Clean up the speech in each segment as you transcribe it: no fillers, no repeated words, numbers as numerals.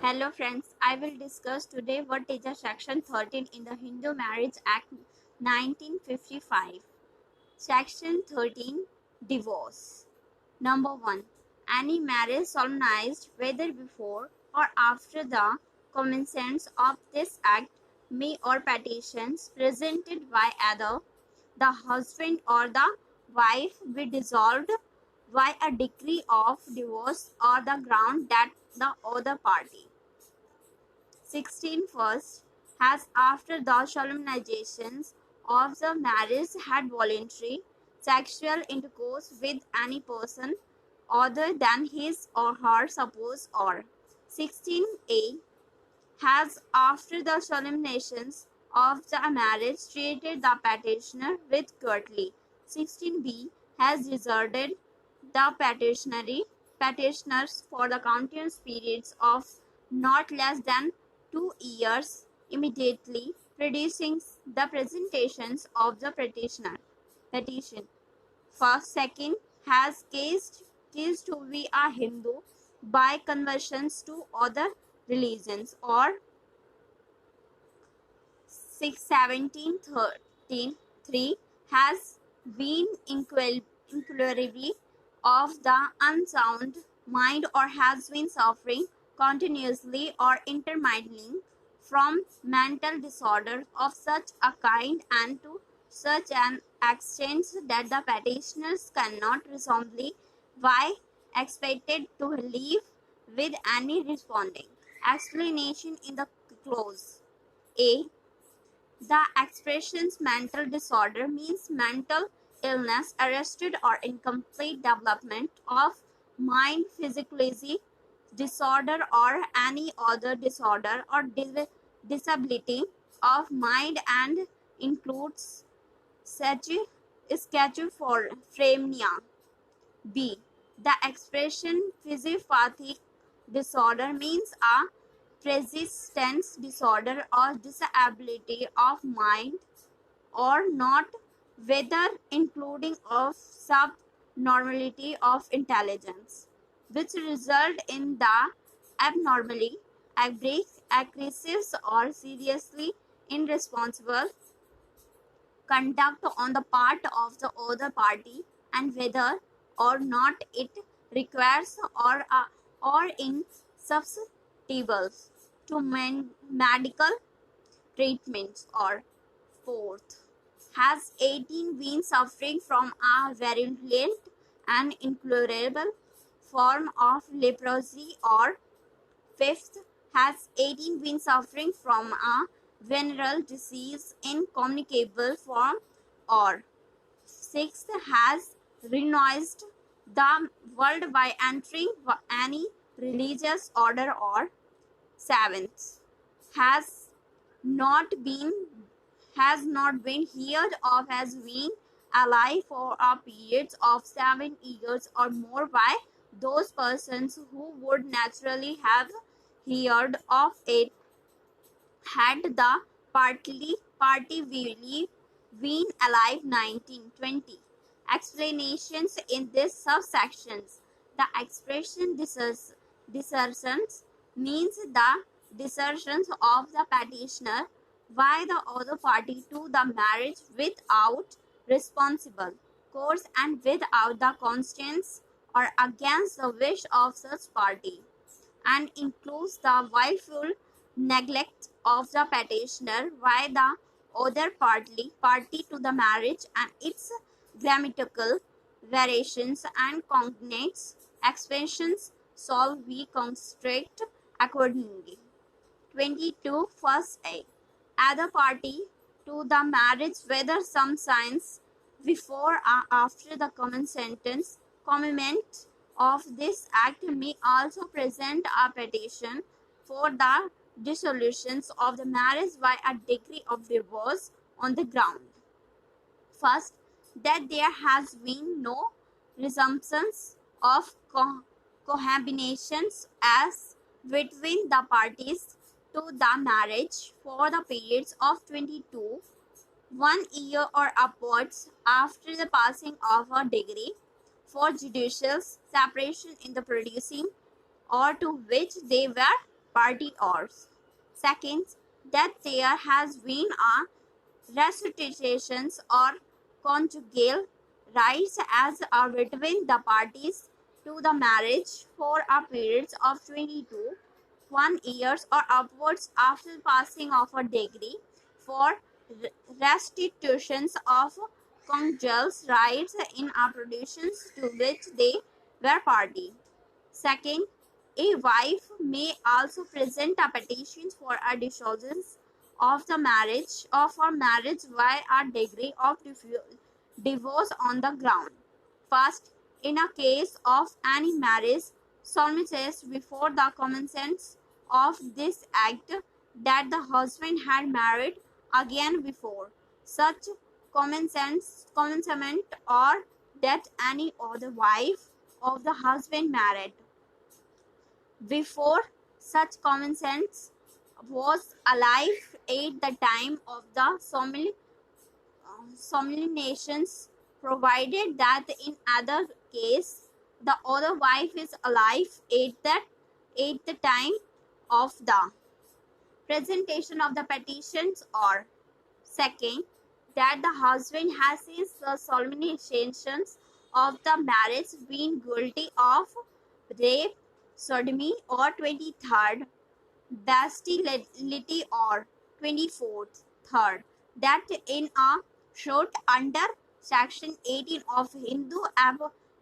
Hello friends, I will discuss today what is the Section 13 in the Hindu Marriage Act 1955. Section 13 Divorce. Number 1. Any marriage solemnized whether before or after the commencement of this act may or petitions presented by either the husband or the wife be dissolved by a decree of divorce or the ground that the other party 16 first has after the solemnizations of the marriage had voluntary sexual intercourse with any person other than his or her spouse or 16a has after the solemnizations of the marriage treated the petitioner with courtesy. 16b has deserted the petitioners for the continuous periods of not less than 2 years immediately preceding the presentations of the petition. First, second has ceased to be a Hindu by conversions to other religions or 61713 has been incurably of the unsound mind or has been suffering continuously or intermittently from mental disorder of such a kind and to such an extent that the petitioners cannot reasonably be expected to live with any responding explanation in the clause. A. The expressions mental disorder means mental illness, arrested or incomplete development of mind, physiology disorder, or any other disorder or disability of mind and includes schizophrenia. B. The expression physiopathic disorder means a persistence disorder or disability of mind or not, whether including of subnormality of intelligence, which result in the abnormally aggressive or seriously irresponsible conduct on the part of the other party and whether or not it requires or is susceptible to medical treatments or fourth has 18 been suffering from a virulent and incurable form of leprosy or fifth, has 18 been suffering from a venereal disease incommunicable form or sixth, has renounced the world by entering any religious order or seventh, has not been heard of as being alive for a period of 7 years or more by those persons who would naturally have heard of it had the party really been alive. 1920 explanations in this subsections. The expression desertions means the desertions of the petitioner by the other party to the marriage without responsible course and without the conscience or against the wish of such party, and includes the willful neglect of the petitioner by the other party to the marriage and its grammatical variations and cognates expressions shall be constructed accordingly. 22 First A. Other party to the marriage, whether some signs before or after the commencement of this act, may also present a petition for the dissolutions of the marriage by a decree of divorce on the ground. First, that there has been no resumptions of cohabitations as between the parties to the marriage for the periods of 22, 1 year or upwards after the passing of a decree for judicial separation in the producing or to which they were party or second, that there has been a restitution or conjugal rights as are between the parties to the marriage for a period of 22 1 years or upwards after passing of a degree for restitutions of conjugal rights in applications to which they were party. Second, a wife may also present a petition for a dissolution of the marriage of her marriage by a degree of divorce on the ground. First, in a case of any marriage solemnized before the commencement of this act that the husband had married again before such commencement or that any other wife of the husband married before such common sense was alive at the time of the solemnizations, provided that in other case the other wife is alive at the time of the presentation of the petitions, or second, that the husband has since the solemnizations of the marriage been guilty of rape, sodomy, or 23rd bestiality, or 24th third, that in a short under section 18 of Hindu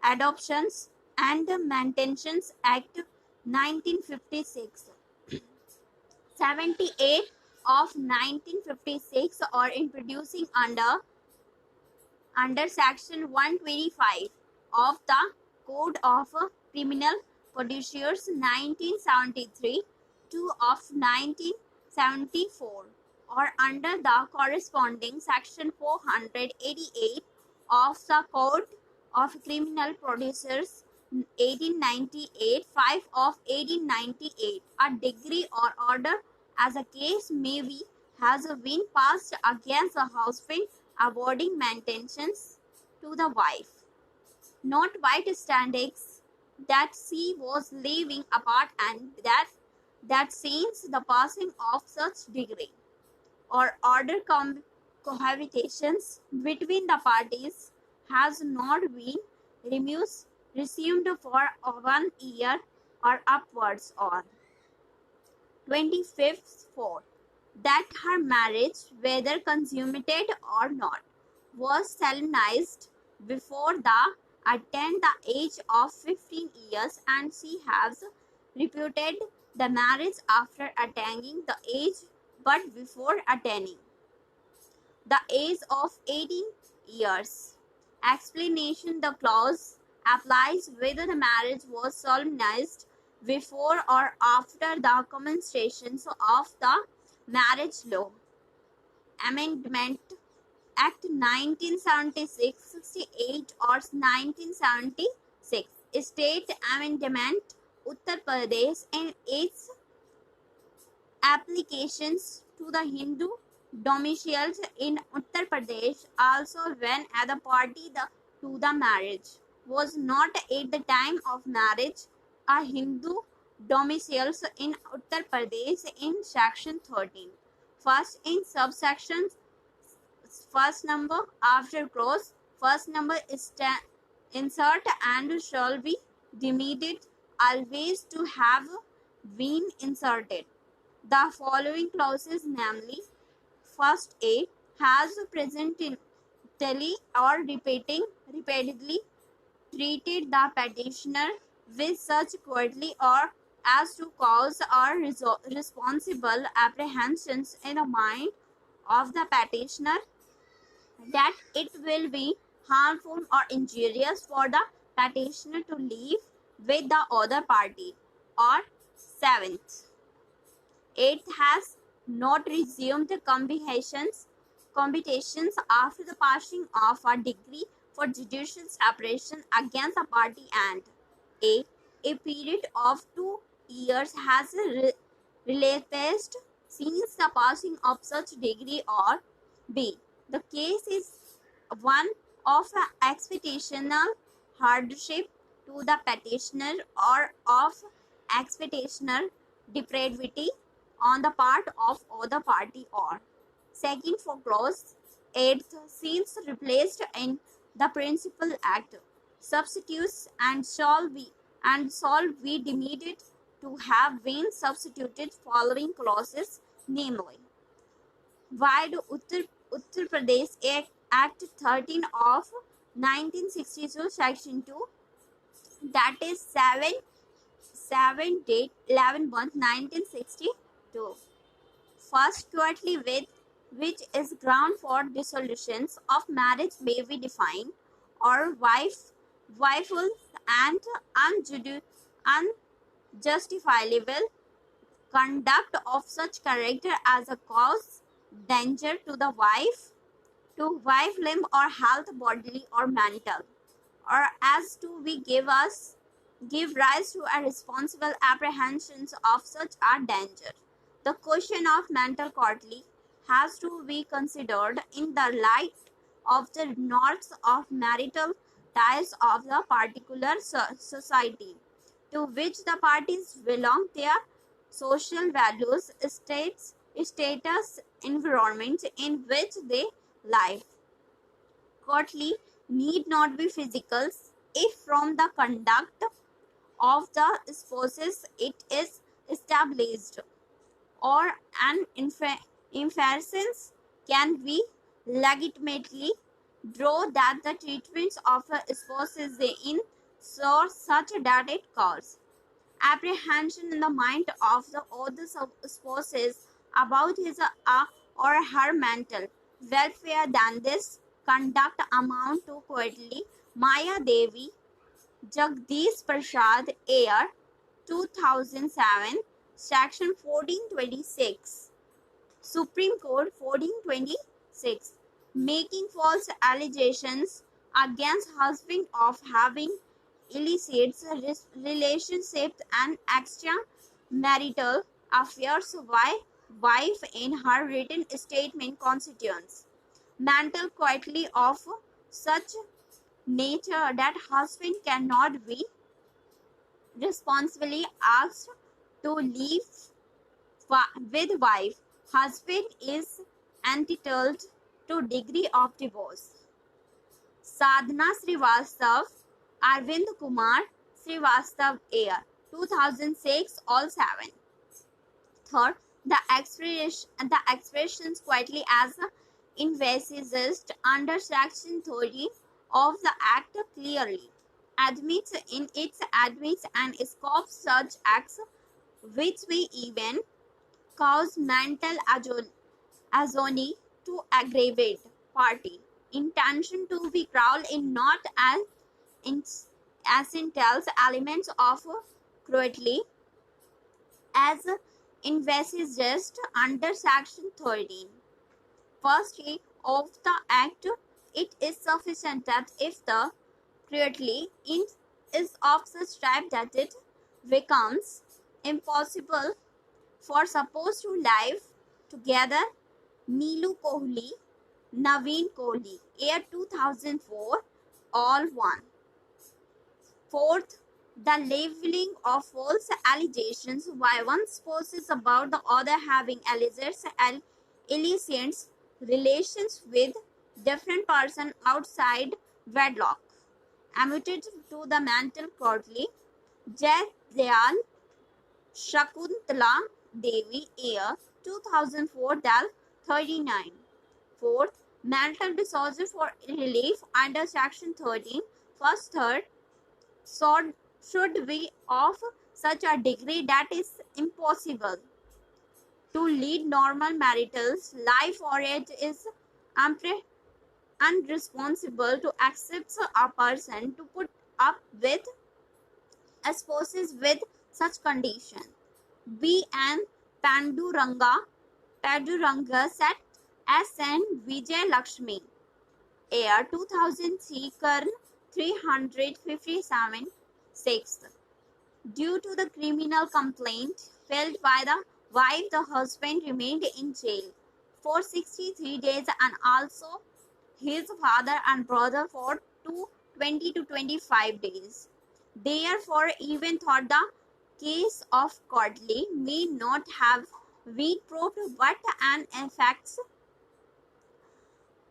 Adoptions and Maintenance Act 1956, 78 of 1956, or introducing under section 125 of the Code of Criminal Procedure 1973, 2 of 1974, or under the corresponding section 488 of the Code of Criminal Procedures 1898, 5 of 1898, a degree or order as a case may be has been passed against the husband awarding maintenance to the wife, notwithstanding that she was living apart, and that since the passing of such degree or order cohabitations between the parties has not been resumed for 1 year or upwards, or 25th 4, that her marriage, whether consummated or not, was solemnized before the attained the age of 15 years, and she has reputed the marriage after attaining the age but before attaining the age of 18 years. Explanation: the clause applies whether the marriage was solemnized before or after the commencement of the Marriage Law Amendment Act 1976, 68, or 1976. State Amendment Uttar Pradesh and its applications to the Hindu domiciles in Uttar Pradesh also when the party to the marriage was not at the time of marriage a Hindu domiciles in Uttar Pradesh in section 13. First in subsection first number after clause first number is insert and shall be deemed always to have been inserted. The following clauses, namely, first A, has presently or repeatedly treated the petitioner with such cruelty or as to cause or responsible apprehensions in the mind of the petitioner that it will be harmful or injurious for the petitioner to live with the other party, or seventh, it has not resumed competitions after the passing of a decree for judicial separation against the party, and a period of 2 years has elapsed since the passing of such decree, or b, the case is one of expectational hardship to the petitioner or of expectational depravity on the part of other party. Or second, for clause 8th, since replaced in the principal act, substitutes and shall be deemed to have been substituted following clauses, namely, why do Uttar Pradesh Act 13 of 1962 section 2, that is 7 date 11 month 1962, first quarterly with which is ground for dissolutions of marriage may be defined, or wifeful and unjustifiable conduct of such character as a cause danger to wife limb or health bodily or mental, or as to we give rise to a responsible apprehensions of such a danger. The question of mental courtly has to be considered in the light of the norms of marital ties of the particular society to which the parties belong, their social values, status, environment in which they live. Courtly need not be physical if from the conduct of the spouses it is established, or an inference can be legitimately drawn that the treatment of a spouse is in source such that it causes apprehension in the mind of the other spouses about his or her mental welfare, than this conduct amount to courtly. Maya Devi, Jagdish Prasad Ayer, 2007, Section 1426, Supreme Court 1426, making false allegations against husband of having illicit relationships and extramarital affairs by wife in her written statement constitutes mental quality of such nature that husband cannot be responsibly asked to live with wife. Husband is entitled to degree of divorce. Sadhana Srivastav, Arvind Kumar Srivastav Ayer, 2006, all 7. Third, the expressions quietly as envisaged under Section 30 of the Act clearly admits and scopes such acts which may even cause mental agony to aggravate party. Intention to be crawled in not as entails elements of cruelty as envisaged under Section 13. Firstly, of the Act, it is sufficient that if the cruelty is of such type that it becomes impossible for suppose to live together. Neelu Kohli, Naveen Kohli, Year 2004, all 1. Fourth, the leveling of false allegations by one spouse about the other having illicit relations with different person outside wedlock, admitted to the mental courtly. Jai Dayal, Shakuntala Devi, Year 2004, Dal 39. Fourth, mental disorder for relief under Section 13, first, third, should be of such a degree that is impossible to lead normal marital life, or it is unresponsible to accept a person to put up with spouses with such condition. B. N. Panduranga set S. N. Vijay Lakshmi, Air 2003, Karn 357, 6th. Due to the criminal complaint filed by the wife, the husband remained in jail for 63 days, and also his father and brother for 20 to 25 days. Therefore, even thought the case of Codley may not have been proved, but an effects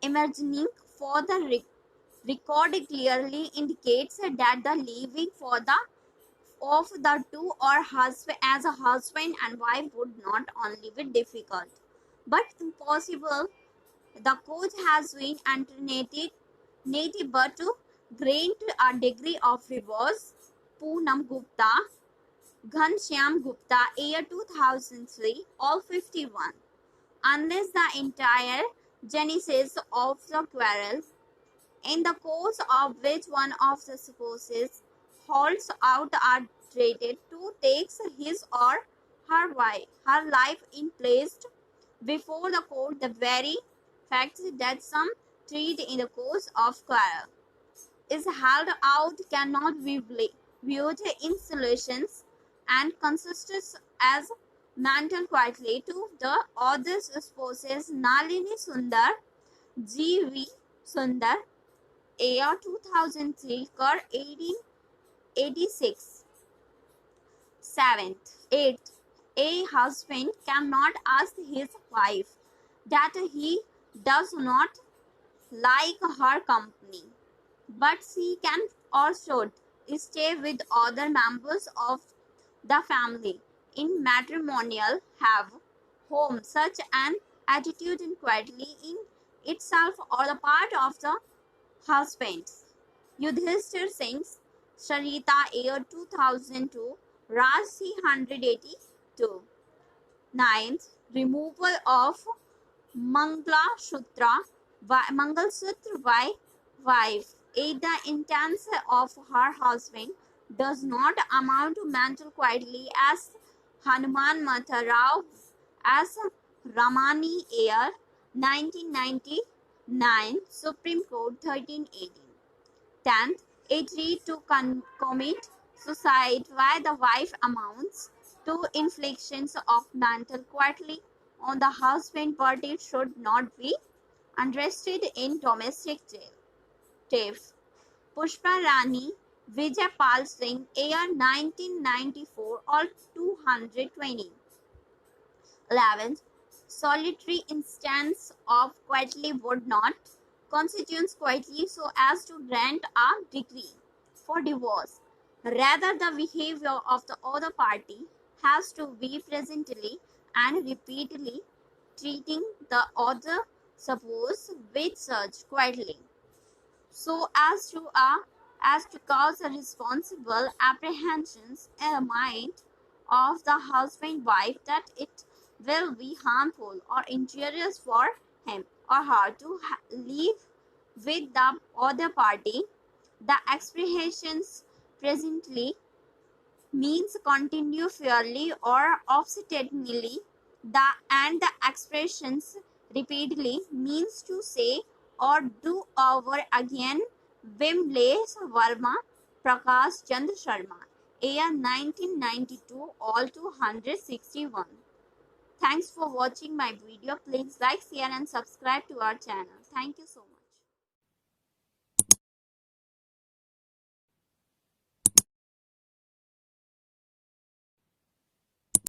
emerging for the record clearly indicates that the living for the of the two or husband as a husband and wife would not only be difficult but impossible. The court has been alternative but to grant a degree of divorce. Poonam Gupta, Ghanshyam Gupta, year 2003, all 51. Unless the entire genesis of the quarrel, in the course of which one of the spouses holds out are treated to take his or her life in placed before the court, the very fact that some treat in the course of quarrel is held out cannot be viewed in solutions and consists as mental quietly to the other spouses. Nalini Sundar, G.V. Sundar, year 2003, Kar 1886. 7th. 8th. A husband cannot ask his wife that he does not like her company, but she can or should stay with other members of the family in matrimonial have home. Such an attitude in quietly in itself or the part of the husbands. Yudhishthir Singh's Sarita, year 2002, Raj 382. 9th. Removal of Mangalsutra by wife. If the intent of her husband does not amount to mental quietly as Hanuman Matha Rao as Ramani, year 1999, Supreme Court 1318. 10th. A treat to commit suicide by the wife amounts to inflictions of mental quietly on the husband, but it should not be arrested in domestic jail. TIF. Pushpa Rani, Vijay Pal Singh, year 1994, all 220. 11th. Solitary instance of quietly would not constitute quietly so as to grant a decree for divorce. Rather, the behavior of the other party has to be presently and repeatedly treating the other spouse with such quietly so as to cause a responsible apprehensions in the mind of the husband wife that it will be harmful or injurious for him or her to live with the other party. The expressions presently means continue fairly or obstinately. The expressions repeatedly means to say or do over again. Vimlesh Verma, Prakash Chandra Sharma, year 1992, all 261. Thanks for watching my video. Please like, share and subscribe to our channel. Thank you so much.